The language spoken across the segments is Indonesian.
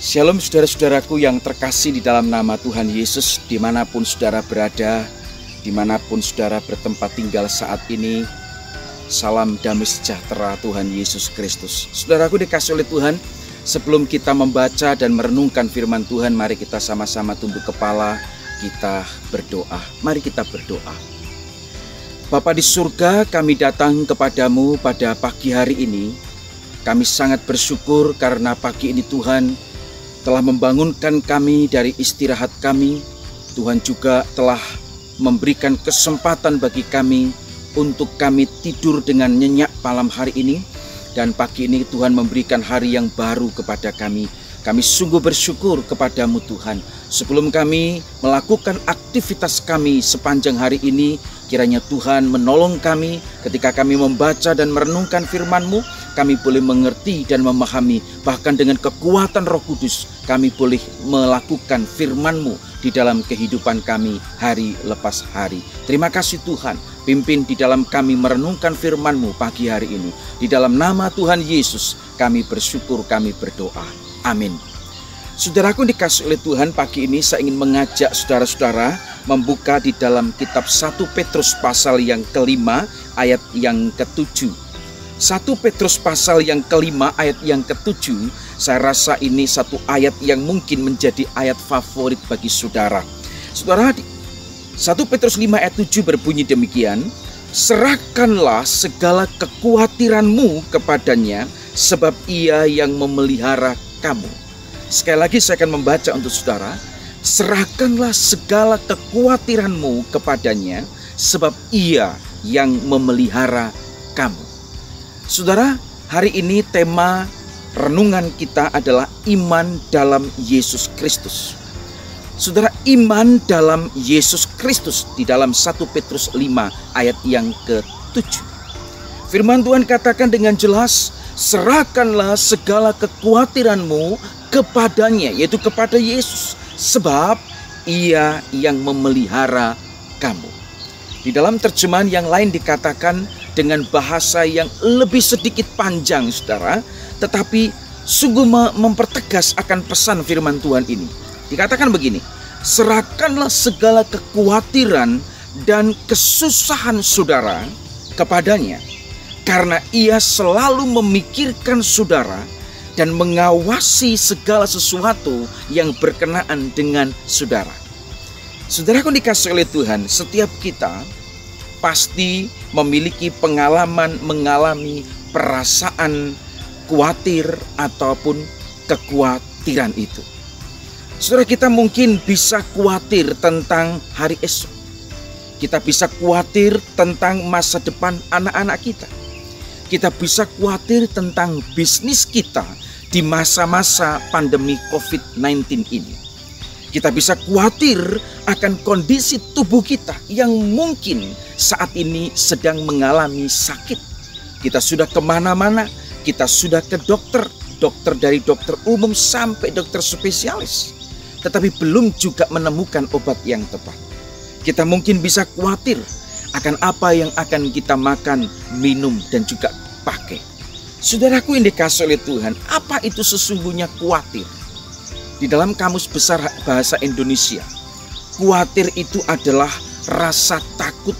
Shalom saudara-saudaraku yang terkasih di dalam nama Tuhan Yesus, dimanapun saudara berada, dimanapun saudara bertempat tinggal saat ini. Salam damai sejahtera Tuhan Yesus Kristus. Saudaraku dikasih oleh Tuhan, sebelum kita membaca dan merenungkan firman Tuhan, mari kita sama-sama tunduk kepala, kita berdoa. Mari kita berdoa. Bapa di surga, kami datang kepadamu pada pagi hari ini. Kami sangat bersyukur karena pagi ini Tuhan telah membangunkan kami dari istirahat kami. Tuhan juga telah memberikan kesempatan bagi kami untuk kami tidur dengan nyenyak malam hari ini. Dan pagi ini Tuhan memberikan hari yang baru kepada kami. Kami sungguh bersyukur kepadamu Tuhan. Sebelum kami melakukan aktivitas kami sepanjang hari ini, kiranya Tuhan menolong kami ketika kami membaca dan merenungkan firman-Mu. Kami boleh mengerti dan memahami, bahkan dengan kekuatan Roh Kudus kami boleh melakukan firman-Mu di dalam kehidupan kami hari lepas hari. Terima kasih Tuhan, pimpin di dalam kami merenungkan firman-Mu pagi hari ini. Di dalam nama Tuhan Yesus kami bersyukur, kami berdoa. Amin. Saudaraku dikasih oleh Tuhan, pagi ini saya ingin mengajak saudara-saudara membuka di dalam kitab 1 Petrus pasal yang kelima ayat yang ke-7. 1 Petrus pasal yang kelima ayat yang ke-7, saya rasa ini satu ayat yang mungkin menjadi ayat favorit bagi saudara. Saudara, 1 Petrus 5 ayat 7 berbunyi demikian, serahkanlah segala kekhawatiranmu kepadanya, sebab ia yang memelihara kamu. Sekali lagi saya akan membaca untuk saudara, serahkanlah segala kekhawatiranmu kepadanya, sebab ia yang memelihara kamu. Saudara, hari ini tema renungan kita adalah iman dalam Yesus Kristus. Saudara, iman dalam Yesus Kristus di dalam 1 Petrus 5 ayat yang ke-7. Firman Tuhan katakan dengan jelas, serahkanlah segala kekhawatiranmu kepadanya, yaitu kepada Yesus, sebab ia yang memelihara kamu. Di dalam terjemahan yang lain dikatakan dengan bahasa yang lebih sedikit panjang, saudara, tetapi sungguh mempertegas akan pesan firman Tuhan ini. Dikatakan begini, serahkanlah segala kekhawatiran dan kesusahan saudara kepadanya, karena ia selalu memikirkan saudara dan mengawasi segala sesuatu yang berkenaan dengan saudara. Saudaraku dikasih oleh Tuhan, setiap kita pasti memiliki pengalaman mengalami perasaan khawatir ataupun kekhawatiran itu. Saudara, kita mungkin bisa khawatir tentang hari esok. Kita bisa khawatir tentang masa depan anak-anak kita. Kita bisa khawatir tentang bisnis kita di masa-masa pandemi COVID-19 ini. Kita bisa khawatir akan kondisi tubuh kita yang mungkin saat ini sedang mengalami sakit. Kita sudah kemana-mana, kita sudah ke dokter dari dokter umum sampai dokter spesialis, tetapi belum juga menemukan obat yang tepat. Kita mungkin bisa khawatir akan apa yang akan kita makan, minum, dan juga pakai. Saudaraku yang dikasih oleh Tuhan, apa itu sesungguhnya khawatir? Di dalam Kamus Besar Bahasa Indonesia, khawatir itu adalah rasa takut,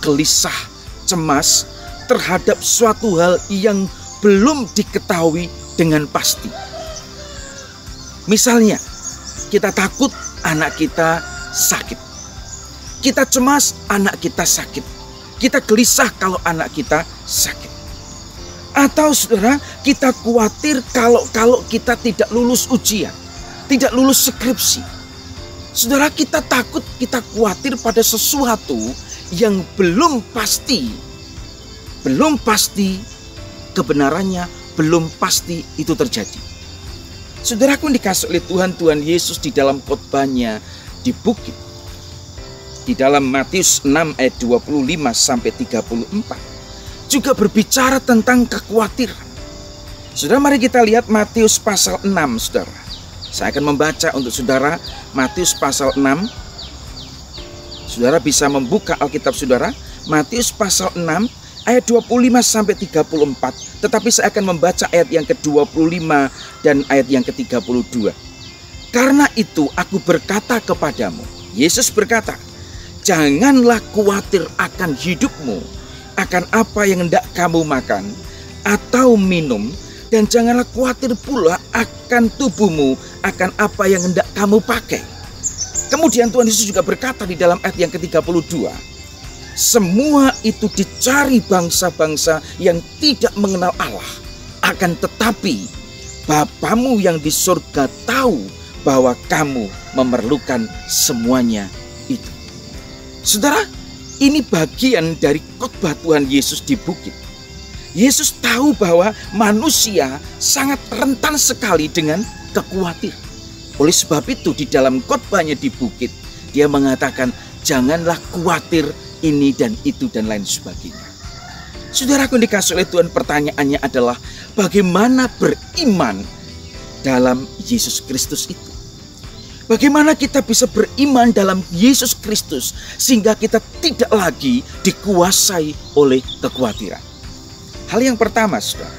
gelisah, cemas terhadap suatu hal yang belum diketahui dengan pasti. Misalnya, kita takut anak kita sakit. Kita cemas anak kita sakit. Kita gelisah kalau anak kita sakit. Atau saudara, kita khawatir kalau kita tidak lulus ujian, tidak lulus skripsi. Saudara, kita takut, kita khawatir pada sesuatu yang belum pasti kebenarannya, belum pasti itu terjadi. Saudaraku yang dikasih oleh Tuhan, Tuhan Yesus di dalam khotbahnya di bukit, di dalam Matius 6 ayat 25 sampai 34 juga berbicara tentang kekhawatiran. Saudara, mari kita lihat Matius pasal 6, saudara. Saya akan membaca untuk saudara Matius pasal 6. Saudara bisa membuka Alkitab saudara, Matius pasal 6 ayat 25 sampai 34. Tetapi saya akan membaca ayat yang ke-25 dan ayat yang ke-32. Karena itu aku berkata kepadamu, Yesus berkata, janganlah khawatir akan hidupmu, akan apa yang hendak kamu makan atau minum, dan janganlah khawatir pula akan tubuhmu, akan apa yang hendak kamu pakai. Kemudian Tuhan Yesus juga berkata di dalam ayat yang ke-32, semua itu dicari bangsa-bangsa yang tidak mengenal Allah, akan tetapi Bapamu yang di surga tahu bahwa kamu memerlukan semuanya itu. Saudara, ini bagian dari khotbah Tuhan Yesus di bukit. Yesus tahu bahwa manusia sangat rentan sekali dengan kekhawatiran. Oleh sebab itu di dalam khotbahnya di bukit, dia mengatakan janganlah khawatir ini dan itu dan lain sebagainya. Saudaraku yang dikasihi oleh Tuhan, pertanyaannya adalah bagaimana beriman dalam Yesus Kristus itu? Bagaimana kita bisa beriman dalam Yesus Kristus sehingga kita tidak lagi dikuasai oleh kekhawatiran? Hal yang pertama, saudara,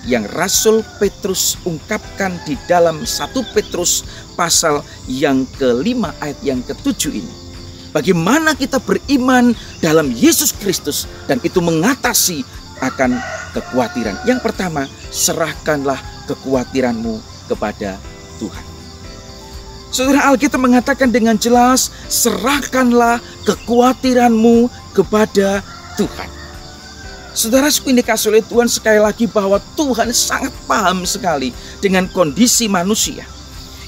yang Rasul Petrus ungkapkan di dalam 1 Petrus pasal yang ke-5 ayat yang ke-7 ini. Bagaimana kita beriman dalam Yesus Kristus dan itu mengatasi akan kekhawatiran. Yang pertama, serahkanlah kekhawatiranmu kepada Tuhan. Saudara, Alkitab mengatakan dengan jelas, serahkanlah kekhawatiranmu kepada Tuhan. Saudara, ini dikasih oleh Tuhan sekali lagi bahwa Tuhan sangat paham sekali dengan kondisi manusia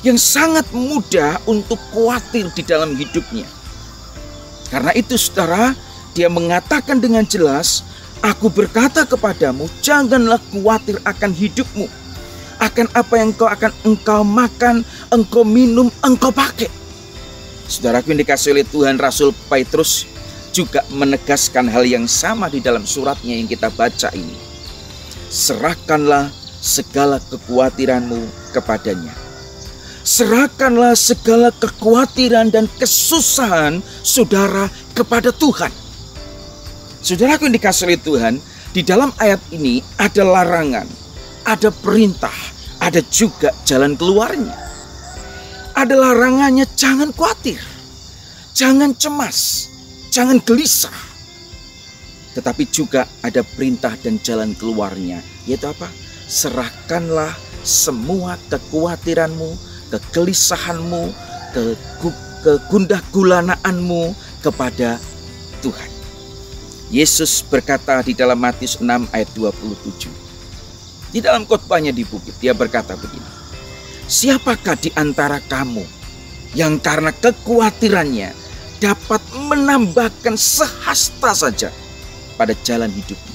yang sangat mudah untuk khawatir di dalam hidupnya. Karena itu saudara, dia mengatakan dengan jelas, aku berkata kepadamu, janganlah khawatir akan hidupmu, akan apa yang engkau makan, engkau minum, engkau pakai. Saudaraku yang dikasihi oleh Tuhan, Rasul Petrus juga menegaskan hal yang sama di dalam suratnya yang kita baca ini. Serahkanlah segala kekhawatiranmu kepadanya. Serahkanlah segala kekhawatiran dan kesusahan saudara kepada Tuhan. Saudaraku yang dikasihi oleh Tuhan, di dalam ayat ini ada larangan, ada perintah, ada juga jalan keluarnya. Ada larangannya, jangan khawatir, jangan cemas, jangan gelisah. Tetapi juga ada perintah dan jalan keluarnya, yaitu apa? Serahkanlah semua kekhawatiranmu, kegelisahanmu, kegundah gulanaanmu kepada Tuhan. Yesus berkata di dalam Matius 6 ayat 27. Di dalam khotbahnya di bukit, dia berkata begini. Siapakah di antara kamu yang karena kekhawatirannya dapat menambahkan sehasta saja pada jalan hidupnya?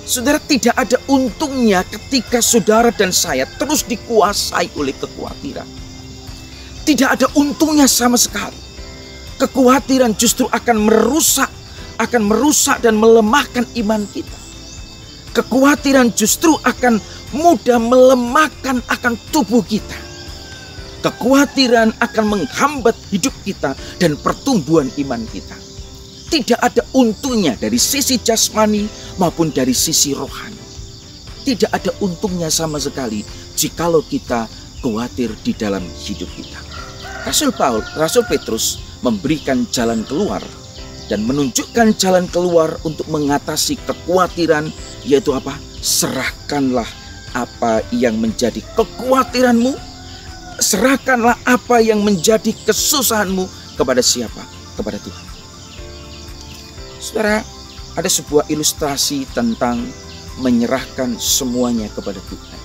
Saudara, tidak ada untungnya ketika saudara dan saya terus dikuasai oleh kekhawatiran. Tidak ada untungnya sama sekali. Kekhawatiran justru akan merusak dan melemahkan iman kita. Kekhawatiran justru akan mudah melemahkan akan tubuh kita. Kekhawatiran akan menghambat hidup kita dan pertumbuhan iman kita. Tidak ada untungnya dari sisi jasmani maupun dari sisi rohani. Tidak ada untungnya sama sekali jikalau kita khawatir di dalam hidup kita. Rasul Petrus memberikan jalan keluar dan menunjukkan jalan keluar untuk mengatasi kekhawatiran, yaitu apa? Serahkanlah apa yang menjadi kekhawatiranmu, serahkanlah apa yang menjadi kesusahanmu kepada siapa? Kepada Tuhan. Saudara, ada sebuah ilustrasi tentang menyerahkan semuanya kepada Tuhan.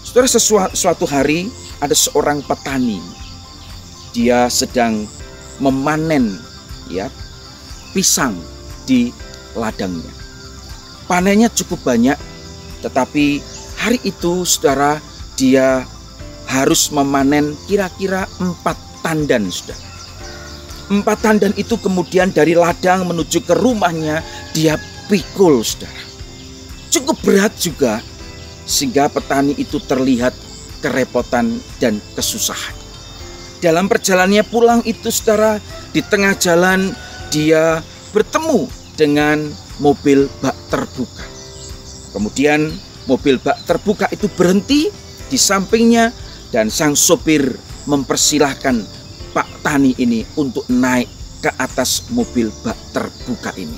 Saudara, suatu hari ada seorang petani. Dia sedang memanen pisang di ladangnya. Panennya cukup banyak, tetapi hari itu saudara, dia harus memanen kira-kira 4 tandan, saudara. 4 tandan itu kemudian dari ladang menuju ke rumahnya dia pikul, saudara. Cukup berat juga, sehingga petani itu terlihat kerepotan dan kesusahan. Dalam perjalanannya pulang itu, saudara, di tengah jalan dia bertemu dengan mobil bak terbuka. Kemudian mobil bak terbuka itu berhenti di sampingnya Dan sang sopir mempersilahkan Pak Tani ini untuk naik ke atas mobil bak terbuka ini.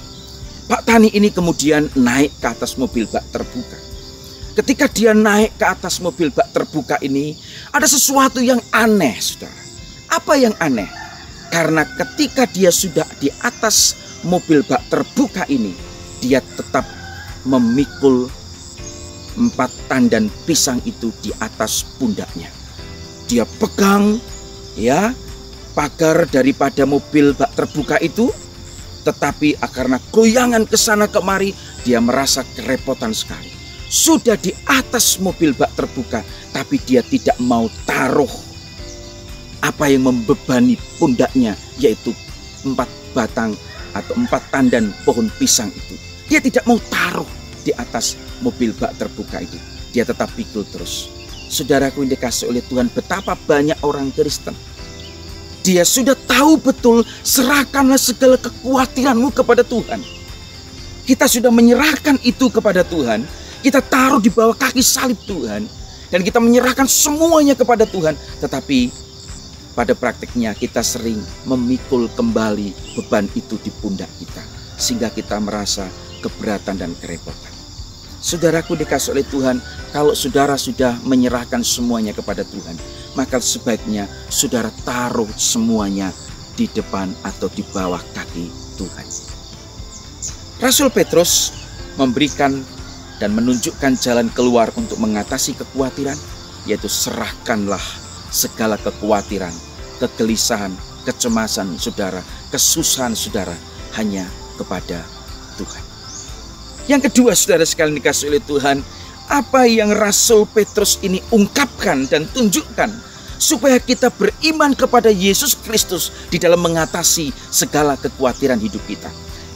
Pak Tani ini kemudian naik ke atas mobil bak terbuka. Ketika dia naik ke atas mobil bak terbuka ini, ada sesuatu yang aneh, saudara. Apa yang aneh? Karena ketika dia sudah di atas mobil bak terbuka ini, dia tetap memikul 4 tandan pisang itu di atas pundaknya. Dia pegang ya pagar daripada mobil bak terbuka itu, tetapi karena goyangan ke sana kemari, dia merasa kerepotan sekali. Sudah di atas mobil bak terbuka, tapi dia tidak mau taruh apa yang membebani pundaknya, yaitu 4 batang atau 4 tandan pohon pisang itu. Dia tidak mau taruh di atas mobil bak terbuka itu. Dia tetap pikul terus. Saudaraku yang dikasihi oleh Tuhan, betapa banyak orang Kristen. Dia sudah tahu betul, serahkanlah segala kekhawatiranmu kepada Tuhan. Kita sudah menyerahkan itu kepada Tuhan. Kita taruh di bawah kaki salib Tuhan. Dan kita menyerahkan semuanya kepada Tuhan. Tetapi pada praktiknya kita sering memikul kembali beban itu di pundak kita. Sehingga kita merasa keberatan dan kerepotan. Saudaraku dikasihi oleh Tuhan, kalau saudara sudah menyerahkan semuanya kepada Tuhan, maka sebaiknya saudara taruh semuanya di depan atau di bawah kaki Tuhan. Rasul Petrus memberikan dan menunjukkan jalan keluar untuk mengatasi kekhawatiran, yaitu serahkanlah segala kekhawatiran, kegelisahan, kecemasan saudara, kesusahan saudara hanya kepada Tuhan. Yang kedua, saudara sekalian dikasihi oleh Tuhan, apa yang Rasul Petrus ini ungkapkan dan tunjukkan supaya kita beriman kepada Yesus Kristus di dalam mengatasi segala kekhawatiran hidup kita.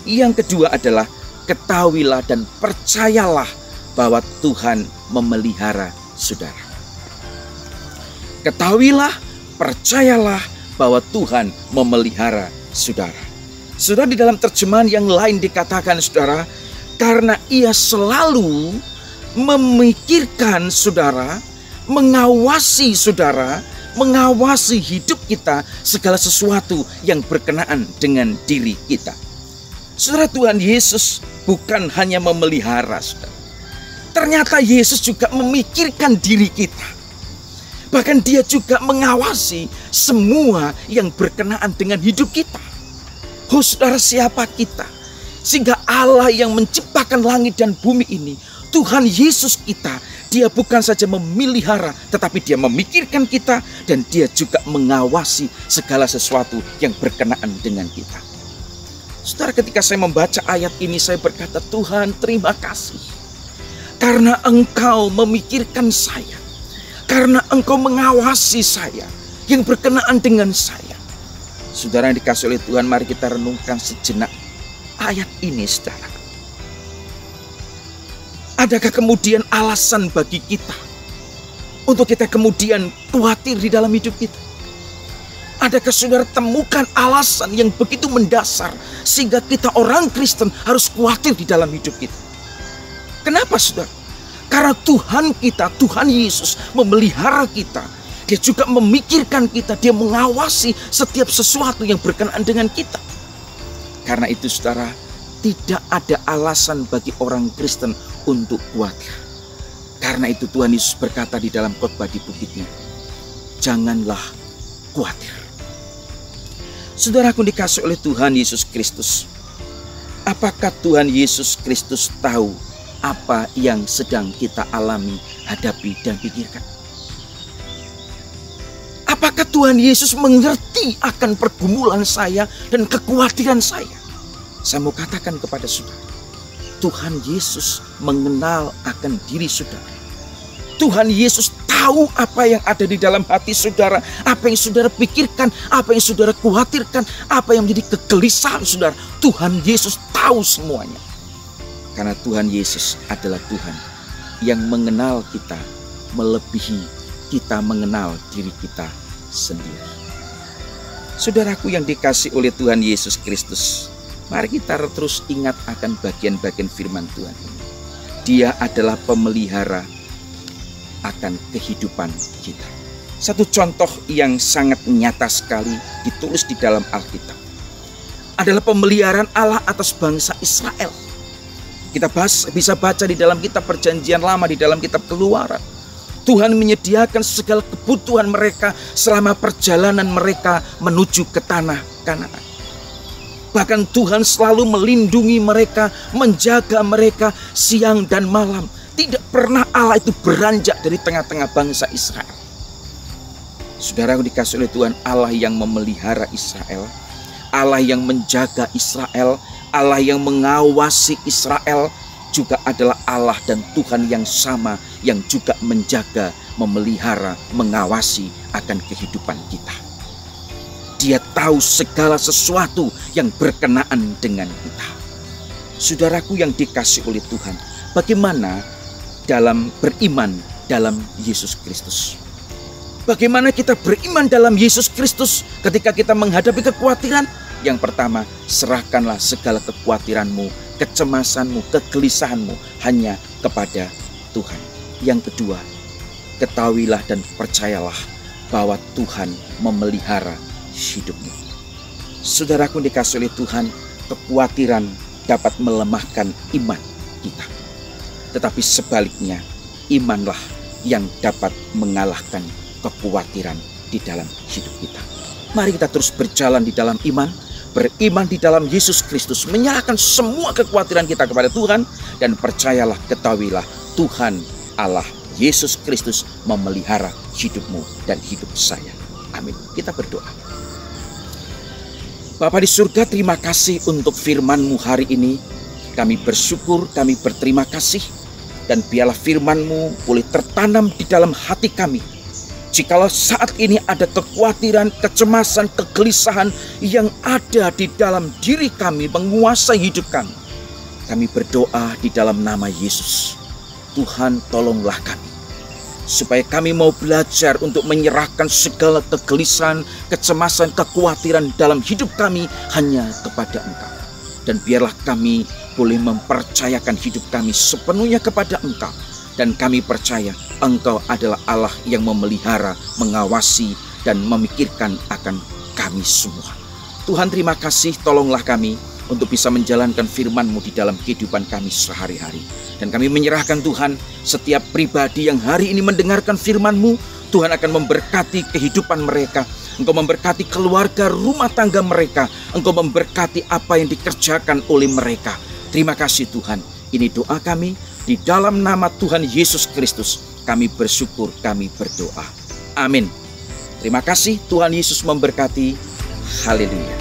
Yang kedua adalah ketahuilah dan percayalah bahwa Tuhan memelihara saudara. Ketahuilah, percayalah bahwa Tuhan memelihara saudara. Saudara, di dalam terjemahan yang lain dikatakan, saudara, karena ia selalu memikirkan saudara, mengawasi saudara, mengawasi hidup kita, segala sesuatu yang berkenaan dengan diri kita. Saudara, Tuhan Yesus bukan hanya memelihara saudara. Ternyata Yesus juga memikirkan diri kita. Bahkan dia juga mengawasi semua yang berkenaan dengan hidup kita. Oh saudara, siapa kita? Sehingga Allah yang menciptakan langit dan bumi ini, Tuhan Yesus kita, dia bukan saja memelihara, tetapi dia memikirkan kita dan dia juga mengawasi segala sesuatu yang berkenaan dengan kita. Saudara, ketika saya membaca ayat ini, saya berkata, Tuhan terima kasih. Karena Engkau memikirkan saya, karena Engkau mengawasi saya, yang berkenaan dengan saya. Saudara yang dikasihi oleh Tuhan, mari kita renungkan sejenak ayat ini, saudara. Adakah kemudian alasan bagi kita untuk kita kemudian khawatir di dalam hidup kita? Adakah saudara temukan alasan yang begitu mendasar sehingga kita orang Kristen harus khawatir di dalam hidup kita? Kenapa, saudara? Karena Tuhan kita, Tuhan Yesus memelihara kita. Dia juga memikirkan kita, dia mengawasi setiap sesuatu yang berkenaan dengan kita. Karena itu, saudara, tidak ada alasan bagi orang Kristen untuk khawatir. Karena itu Tuhan Yesus berkata di dalam khotbah di bukitnya, janganlah khawatir. Saudaraku dikasihi oleh Tuhan Yesus Kristus, apakah Tuhan Yesus Kristus tahu apa yang sedang kita alami, hadapi, dan pikirkan? Apakah Tuhan Yesus mengerti akan pergumulan saya dan kekhawatiran saya? Saya mau katakan kepada saudara, Tuhan Yesus mengenal akan diri saudara. Tuhan Yesus tahu apa yang ada di dalam hati saudara, apa yang saudara pikirkan, apa yang saudara khawatirkan, apa yang menjadi kegelisahan saudara. Tuhan Yesus tahu semuanya. Karena Tuhan Yesus adalah Tuhan yang mengenal kita melebihi kita mengenal diri kita sendiri. Saudaraku yang dikasihi oleh Tuhan Yesus Kristus, mari kita terus ingat akan bagian-bagian firman Tuhan ini. Dia adalah pemelihara akan kehidupan kita. Satu contoh yang sangat nyata sekali ditulis di dalam Alkitab adalah pemeliharaan Allah atas bangsa Israel. Kita bisa baca di dalam kitab Perjanjian Lama, di dalam kitab Keluaran. Tuhan menyediakan segala kebutuhan mereka selama perjalanan mereka menuju ke tanah Kanaan. Bahkan Tuhan selalu melindungi mereka, menjaga mereka siang dan malam. Tidak pernah Allah itu beranjak dari tengah-tengah bangsa Israel. Saudara dikasih oleh Tuhan, Allah yang memelihara Israel, Allah yang menjaga Israel, Allah yang mengawasi Israel, juga adalah Allah dan Tuhan yang sama yang juga menjaga, memelihara, mengawasi akan kehidupan kita. Dia tahu segala sesuatu yang berkenaan dengan kita. Saudaraku yang dikasih oleh Tuhan, bagaimana dalam beriman dalam Yesus Kristus? Bagaimana kita beriman dalam Yesus Kristus ketika kita menghadapi kekhawatiran? Yang pertama, serahkanlah segala kekhawatiranmu, kecemasanmu, kegelisahanmu hanya kepada Tuhan. Yang kedua, ketahuilah dan percayalah bahwa Tuhan memelihara hidupmu. Saudaraku dikasih oleh Tuhan, kekhawatiran dapat melemahkan iman kita. Tetapi sebaliknya, imanlah yang dapat mengalahkan kekhawatiran di dalam hidup kita. Mari kita terus berjalan di dalam iman, beriman di dalam Yesus Kristus, menyerahkan semua kekhawatiran kita kepada Tuhan, dan percayalah, ketahuilah, Tuhan Allah Yesus Kristus memelihara hidupmu dan hidup saya. Amin. Kita berdoa. Bapa di surga, terima kasih untuk firman-Mu hari ini. Kami bersyukur, kami berterima kasih, dan biarlah firman-Mu boleh tertanam di dalam hati kami. Jikalau saat ini ada kekhawatiran, kecemasan, kegelisahan yang ada di dalam diri kami, menguasai hidup kami berdoa di dalam nama Yesus. Tuhan, tolonglah kami, supaya kami mau belajar untuk menyerahkan segala kegelisahan, kecemasan, kekhawatiran dalam hidup kami hanya kepada Engkau. Dan biarlah kami boleh mempercayakan hidup kami sepenuhnya kepada Engkau. Dan kami percaya Engkau adalah Allah yang memelihara, mengawasi, dan memikirkan akan kami semua. Tuhan, terima kasih, tolonglah kami untuk bisa menjalankan firman-Mu di dalam kehidupan kami sehari-hari. Dan kami menyerahkan Tuhan, setiap pribadi yang hari ini mendengarkan firman-Mu, Tuhan akan memberkati kehidupan mereka. Engkau memberkati keluarga, rumah tangga mereka. Engkau memberkati apa yang dikerjakan oleh mereka. Terima kasih Tuhan. Ini doa kami. Di dalam nama Tuhan Yesus Kristus kami bersyukur, kami berdoa. Amin. Terima kasih, Tuhan Yesus memberkati. Haleluya.